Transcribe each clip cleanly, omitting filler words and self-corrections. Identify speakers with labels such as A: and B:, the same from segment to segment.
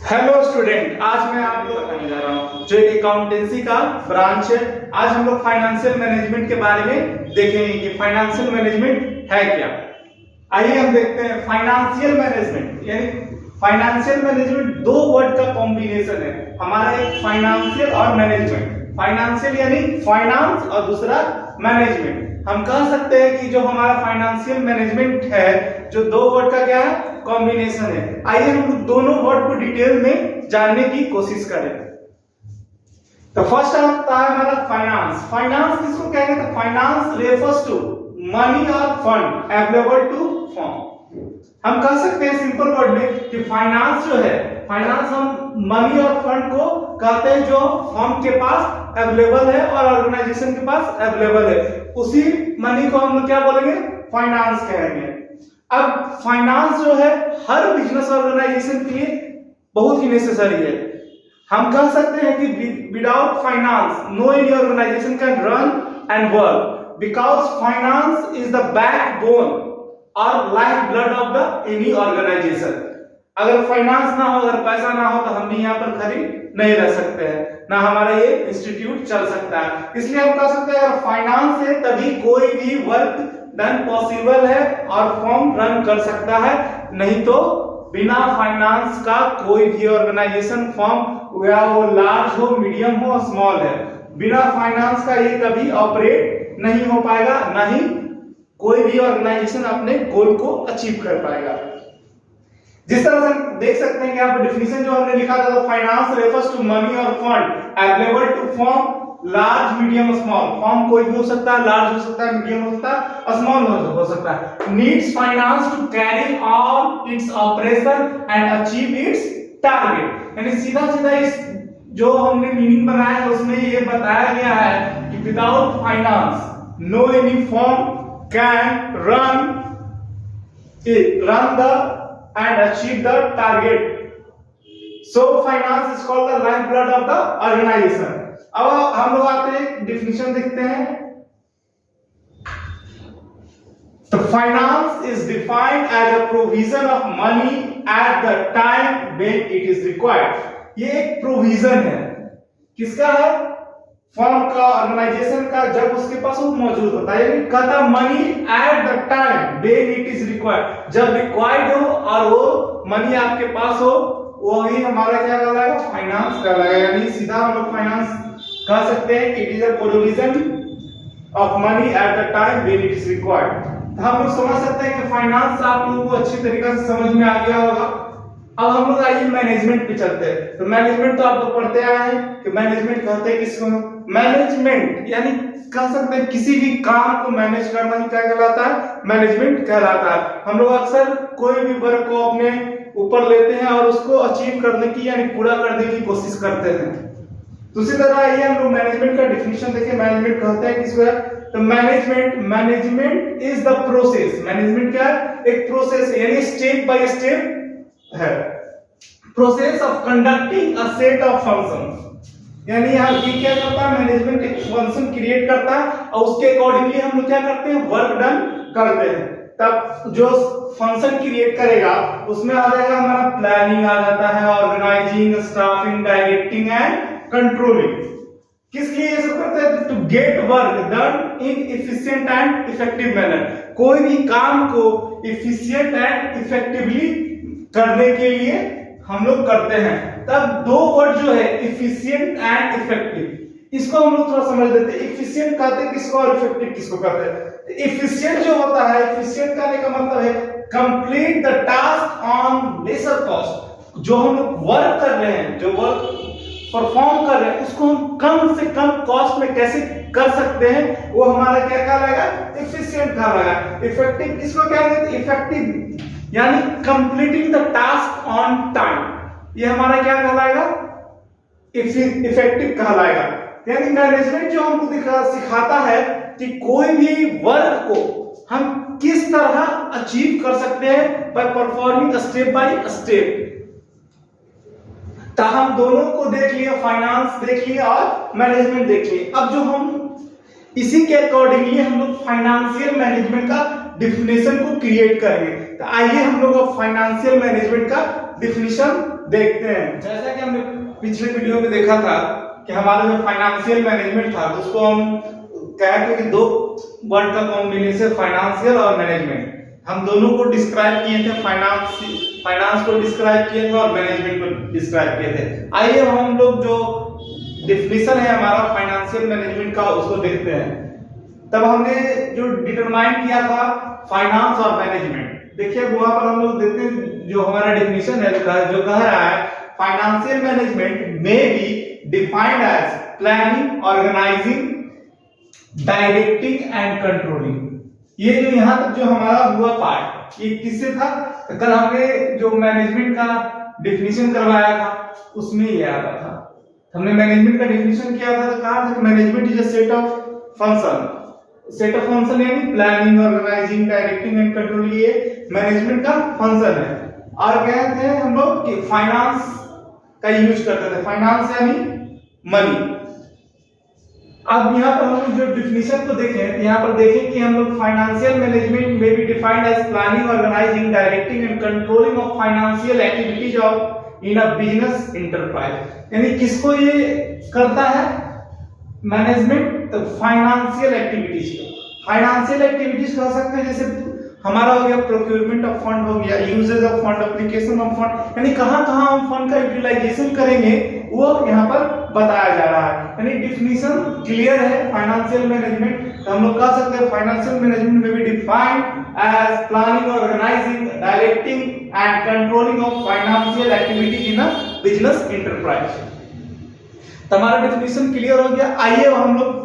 A: Hello student, आज मैं आपको बताने जा रहा हूँ जो अकाउंटेंसी का ब्रांच है। आज हम लोग फाइनेंशियल मैनेजमेंट के बारे में देखेंगे कि फाइनेंशियल मैनेजमेंट है क्या। आइए हम देखते हैं फाइनेंशियल मैनेजमेंट। यानी फाइनेंशियल मैनेजमेंट दो वर्ड का कॉम्बिनेशन है हमारा, एक फाइनेंशियल और मैनेजमेंट। फाइनेंशियल यानी फाइनेंस और दूसरा मैनेजमेंट। हम कह सकते हैं कि जो हमारा फाइनेंशियल मैनेजमेंट है जो दो वर्ड का क्या है, कॉम्बिनेशन है। आइए हम लोग दोनों वर्ड को डिटेल में जानने की कोशिश करें। तो फर्स्ट आता है हमारा फाइनेंस। फाइनेंस किसको कहेंगे? तो फाइनेंस रेफर्स टू मनी और फंड अवेलेबल टू फर्म। हम कह सकते हैं सिंपल वर्ड में कि फाइनेंस जो है, फाइनेंस हम मनी और फंड को कहते हैं जो फर्म के पास अवेलेबल है और ऑर्गेनाइजेशन के पास अवेलेबल है। उसी मनी को हम लोग क्या बोलेंगे? फाइनेंस कहेंगे। अब फाइनेंस जो है हर बिजनेस ऑर्गेनाइजेशन के लिए बहुत ही नेसेसरी है। हम कह सकते हैं कि without finance no any organization can run and work because finance is the backbone और life blood of the any organization. अगर फाइनेंस ना हो, अगर पैसा ना हो तो हम भी यहाँ पर खड़ी नहीं रह सकते हैं, ना हमारा ये इंस्टीट्यूट चल सकता है। इसलिए हम कह सकते हैं अगर फाइनेंस है तभी कोई भी वर्क डन पॉसिबल है और फर्म रन कर सकता है, नहीं तो बिना फाइनेंस का कोई भी ऑर्गेनाइजेशन, फर्म या वो लार्ज हो, मीडियम हो, स्मॉल है, बिना फाइनेंस का ये कभी ऑपरेट नहीं हो पाएगा, ना ही कोई भी ऑर्गेनाइजेशन अपने गोल को अचीव कर पाएगा। जिस तरह से देख सकते हैं कि यहाँ पर डिफिनेशन जो हमने लिखा था, तो फाइनेंस रेफर्स टू मनी और fund available to firm large, medium, small. Firm कोई भी हो सकता है, लार्ज हो सकता है, मीडियम हो सकता है, स्मॉल हो सकता है। Needs finance to carry on its operation and achieve its target. यानी सीधा सीधा इस जो हमने मीनिंग बनाया है उसमें ये बताया गया है कि without finance no any firm can run the and achieve the target. So finance is called the lifeblood of the organization. अब हम लोग आते हैं डिफिनेशन देखते हैं। तो finance is defined as a provision of money at the time when it is required. ये एक प्रोविजन है, किसका है? फर्म का, ऑर्गेनाइजेशन का, जब उसके पास वो मौजूद होता है। यानी कहता money at the time when it is required, जब रिक्वायर्ड हो और वो मनी आपके पास हो, वही हमारा क्या कहलाएगा? फाइनेंस कहलाएगा। यानी सीधा हम लोग फाइनेंस कह सकते हैं it is a provision of money at the time when it is required. हम लोग समझ सकते हैं कि फाइनेंस आप लोगों को अच्छी तरीके से समझ में आ गया होगा। अब हम लोग आइए मैनेजमेंट पे चलते हैं। तो मैनेजमेंट तो आप लोग पढ़ते आए हैं कि मैनेजमेंट कहते हैं किसको? मैनेजमेंट यानी कह सकते हैं किसी भी काम को मैनेज करना ही क्या कहलाता है? मैनेजमेंट कहलाता है। हम लोग अक्सर कोई भी वर्क को अपने ऊपर लेते हैं और उसको अचीव करने की यानी पूरा करने की कोशिश करते हैं। दूसरी तरह आइए हम लोग मैनेजमेंट का डिफिनेशन देखें। मैनेजमेंट कहते हैं किसको? तो management is the process. Management क्या है? एक प्रोसेस है, यानी स्टेप बाय स्टेप है, process of conducting a set of functions. यानी यहाँ ये क्या करता है? मैनेजमेंट एक फंक्शन क्रिएट करता है और उसके अकॉर्डिंगली हम लोग क्या करते हैं? वर्क डन करते हैं। तब जो फंक्शन क्रिएट करेगा उसमें आ जाएगा हमारा प्लानिंग, आ जाता है organising, staffing, directing and controlling. किस लिए ये सब करते हैं? To get work done in efficient and effective manner. कोई भी काम को एफिशिएंट एंड इफेक्टिवली करने के लिए हम लोग करते हैं। तब दो वर्ड जो है एफिशिएंट एंड इफेक्टिव, इसको हम लोग थोड़ा समझ लेते हैं। एफिशिएंट कहते हैं किसको और इफेक्टिव किसको कहते हैं? एफिशिएंट जो होता है, एफिशिएंट कहने का मतलब है complete the task on lesser cost. जो हम लोग वर्क कर रहे हैं, जो वर्क परफॉर्म कर रहे हैं, उसको हम कम से कम कॉस्ट में कैसे कर सकते हैं, वो हमारा क्या कहलाएगा? एफिशिएंट कहलाएगा। इफेक्टिव किसको कहेंगे? इफेक्टिव यानी completing the task on time, ये हमारा क्या कहलाएगा? इफेक्टिव कहलाएगा। यानी मैनेजमेंट जो हमको सिखाता है कि कोई भी वर्क को हम किस तरह अचीव कर सकते हैं by performing step by step. तो हम दोनों को देख लिए, फाइनेंस देख लिए और मैनेजमेंट देख लिए। अब जो हम इसी के अकॉर्डिंगली हम लोग फाइनेंशियल मैनेजमेंट का डिफिनेशन को क्रिएट करेंगे। तो आइए हम लोग फाइनेंशियल मैनेजमेंट का डिफिनेशन देखते हैं। जैसा कि हमने पिछले वीडियो में देखा था कि हमारा जो फाइनेंशियल मैनेजमेंट था उसको हम कहते हैं कि दो वर्ड का कॉम्बिनेशन फाइनेंशियल और मैनेजमेंट, हम दोनों को डिस्क्राइब किए थे, फाइनेंस को डिस्क्राइब किए थे और मैनेजमेंट को डिस्क्राइब किए थे। आइए हम लोग जो डेफिनेशन है हमारा फाइनेंशियल मैनेजमेंट का उसको देखते हैं। तब हमने जो डिटरमाइन किया था फाइनेंस और मैनेजमेंट, देखिए वहां पर हम लोग देखते हैं जो हमारा डेफिनेशन है जो कह रहा है फाइनेंशियल मैनेजमेंट में be defined as planning, organising, directing and controlling. ये जो यहाँ तक जो हमारा हुआ पार्ट ये किससे था? तो कल हमने जो मैनेजमेंट का डेफिनेशन करवाया था उसमें ये आता था। हमने मैनेजमेंट का डेफिनेशन किया था तो कहा था management is a set of function, set of function यानी planning, organising, directing and control, ये मैनेजमेंट का फंक्शन है। और कहते हैं हम लोग कि फाइनेंस का यूज करते थे, फाइनेंस यानी मनी। अब यहाँ पर हम लोग जो डेफिनेशन को देखें, यहाँ पर देखें कि हम लोग फाइनेंशियल मैनेजमेंट में be defined as planning, organising, directing and controlling of financial activities of in a business enterprise. यानी किसको ये करता है मैनेजमेंट? तो फाइनेंशियल एक्टिविटीज, फाइनेंशियल एक्टिविटीज कह सकते हैं जैसे हमारा हो गया प्रोक्योरमेंट ऑफ फंड, हो गया uses of fund, application of fund, यानी कहां-कहां हम फंड का यूटिलाइजेशन करेंगे वो यहां पर बताया जा रहा है। यानी डेफिनेशन क्लियर है फाइनेंशियल मैनेजमेंट। तो हम लोग कह सकते हैं फाइनेंशियल मैनेजमेंट में be defined as planning, organising, directing and controlling of financial activities in a business enterprise. तो हमारा डेफिनेशन क्लियर हो गया। आइए हम लोग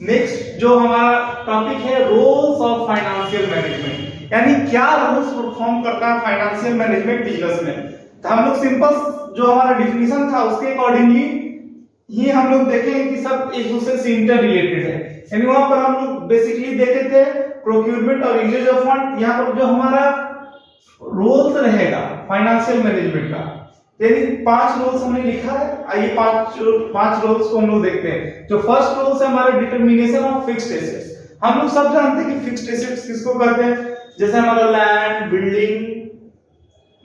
A: नेक्स्ट जो हमारा टॉपिक है रोल्स ऑफ फाइनेंशियल मैनेजमेंट, यानी क्या रोल्स परफॉर्म करता है फाइनेंशियल मैनेजमेंट बिजनेस में। तो हम लोग सिंपल जो हमारा डेफिनेशन था उसके अकॉर्डिंगली ही हम लोग देखेंगे कि सब एक दूसरे से इंटर रिलेटेड है। यानी वहां पर हम लोग बेसिकली देखे थे प्रोक्योरमेंट और यूजेज ऑफ फंड। यहाँ पर जो हमारा रोल्स रहेगा फाइनेंशियल मैनेजमेंट का, यानी 5 रोल्स हमने लिखा है। आइए 5 रोल्स को हम लोग देखते हैं। जो फर्स्ट रोल्स है हमारा डिटरमिनेशन ऑफ फिक्स्ड एसेट्स। हम लोग सब जानते हैं कि फिक्स्ड एसेट्स किसको कहते हैं, जैसे हमारा लैंड, बिल्डिंग,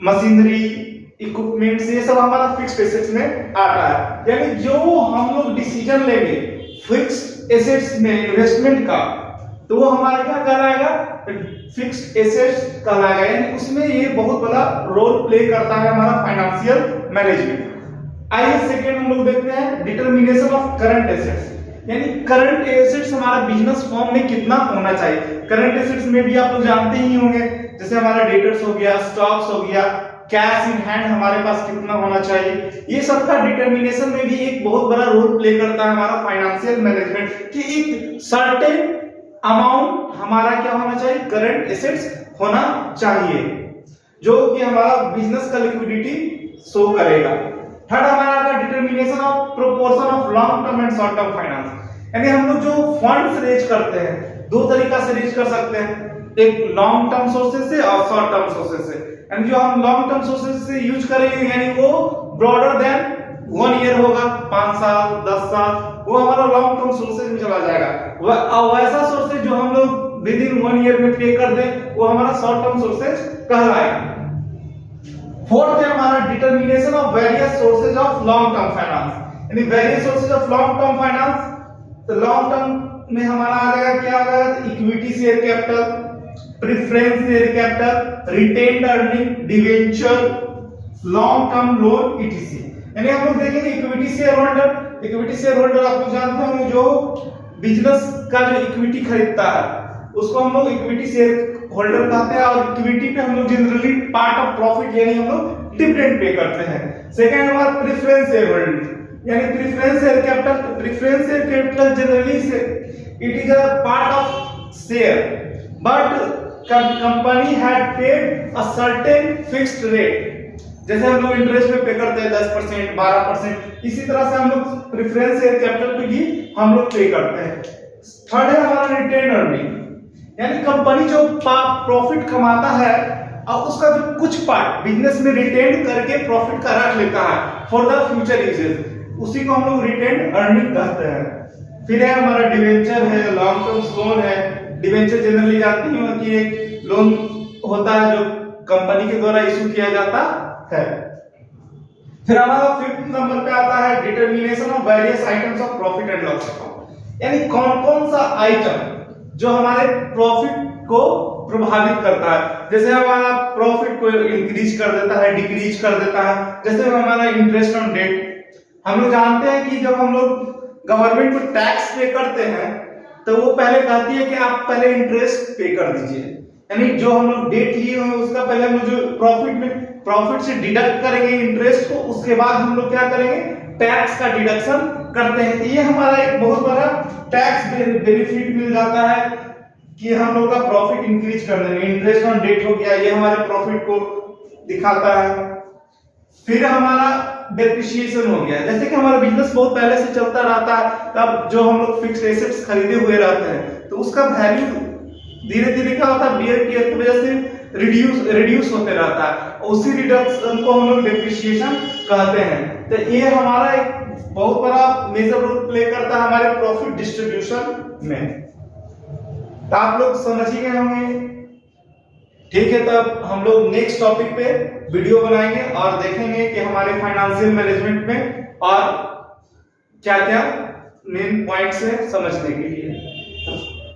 A: मशीनरी, इक्विपमेंट्स, ये सब हमारा फिक्स्ड एसेट्स में आता है। यानी जो हम लोग डिसीजन लेंगे फिक्स्ड एसेट्स में इन्वेस्टमेंट का, तो वो हमारा क्या कहलाएगा? फिक्स्ड एसेट्स कहलाएगा। यानी उसमें ये बहुत बड़ा रोल प्ले करता है हमारा फाइनेंशियल मैनेजमेंट। आइए सेकंड हम लोग देखते हैं डिटरमिनेशन ऑफ करंट एसेट्स, यानी करंट एसेट्स हमारा बिजनेस फॉर्म में कितना होना चाहिए। करंट एसेट्स में भी आप लोग जानते ही होंगे, जैसे हमारा डेटर्स हो गया, स्टॉक्स हो गया, कैश इन हैंड हमारे पास कितना होना चाहिए। ये सब का डिटरमिनेशन में भी एक बहुत बड़ा रोल प्ले करता है हमारा फाइनेंशियल मैनेजमेंट कि एक सर्टेन अमाउंट हमारा क्या होना चाहिए, करंट एसेट्स होना चाहिए, जो कि हमारा बिजनेस का लिक्विडिटी शो करेगा। थर्ड हमारा आता है determination of proportion of long term and short term finance. यानी हम लोग जो फंड्स रेज करते हैं दो तरीका से रेज कर सकते हैं, एक लॉन्ग टर्म सोर्सेज से और शॉर्ट टर्म सोर्सेज से। यानी जो हम लॉन्ग टर्म सोर्सेज से यूज करेंगे यानी वो ब्रॉडर देन 1 ईयर होगा, 5 साल 10 साल, वो हमारा लॉन्ग टर्म सोर्सेज में चला जाएगा। वैसा सोर्सेज जो हम लोग विद इन 1 ईयर में पे कर दें वो हमारा शॉर्ट टर्म सोर्सेज कहलाएगा। फोर्थ है हमारा determination of various sources of long term finance, यानी various sources of long term finance. तो लॉन्ग टर्म में हमारा आ जाएगा क्या आ जाएगा, equity share capital, preference share capital, retained earning, debenture, long term loan ETC. यानी हम लोग देखेंगे equity share holder. Equity share holder आप लोग जानते होंगे जो बिजनेस का जो इक्विटी खरीदता है उसको हम लोग इक्विटी शेयर होल्डर कहते हैं। और इक्विटी पे हम लोग जनरली पार्ट ऑफ प्रॉफिट यानी हम लोग डिविडेंड पे करते हैं। सेकंड हमारा प्रेफरेंस शेयर होल्डर, यानी preference share capital. Preference share capital generally से it is a part of share but company had paid a certain fixed rate, जैसे हम लोग इंटरेस्ट पे करते हैं 10% 12%, इसी तरह से हम लोग प्रेफरेंस शेयर कैपिटल पे भी हम लोग पे करते हैं। थर्ड है हमारा रिटेन अर्निंग, यानी कंपनी जो प्रॉफिट कमाता है और उसका जो कुछ पार्ट बिजनेस में रिटेन करके प्रॉफिट का रख लेता है फॉर द फ्यूचर यूजेस, उसी को हम लोग रिटेन अर्निंग कहते हैं। फिर है हमारा डिवेंचर है, लॉन्ग टर्म लोन है। डिवेंचर जनरली जानते हो कि एक लोन होता है जो कंपनी के द्वारा इशू किया जाता है। फिर हमारा 5th नंबर पे आता है determination of various items of profit and loss account, यानी कौन कौन सा आइटम जो हमारे प्रॉफिट को प्रभावित करता है। जैसे हमारा प्रॉफिट को इंक्रीज कर देता है, डिक्रीज कर देता है। जैसे हमारा इंटरेस्ट ऑन डेट, हम लोग जानते हैं कि जब हम लोग गवर्नमेंट को टैक्स पे करते हैं तो वो पहले कहती है कि आप पहले इंटरेस्ट पे कर दीजिए, यानी जो हम लोग डेट लिए हुए उसका पहले हम लोग जो प्रॉफिट से डिडक्ट करेंगे इंटरेस्ट को, उसके बाद हम लोग क्या करेंगे, टैक्स का डिडक्शन करते हैं। तो ये हमारा एक बहुत बड़ा टैक्स बेनिफिट मिल जाता है कि हम लोग का प्रॉफिट इंक्रीज कर देंगे। इंटरेस्ट ऑन डेट हो गया, ये हमारे प्रॉफिट को दिखाता है। फिर हमारा डेप्रिसिएशन हो गया, जैसे कि हमारा बिजनेस बहुत पहले से चलता रहता है, तब जो हम लोग फिक्स्ड एसेट्स खरीदे हुए रहते हैं तो उसका वैल्यू धीरे धीरे क्या होता है, बियर टियर की वजह से रिड्यूस होते रहता है, उसी रिडक्शन को हम लोग डेप्रिसिएशन कहते हैं। तो ये हमारा एक बहुत बड़ा मेजर रोल प्ले करता है हमारे प्रॉफिट डिस्ट्रीब्यूशन में। तो आप लोग समझ ही गए होंगे। ठीक है, तब हम लोग नेक्स्ट टॉपिक पे वीडियो बनाएंगे और देखेंगे कि हमारे फाइनेंशियल मैनेजमेंट में और क्या क्या मेन पॉइंट्स है समझने के लिए।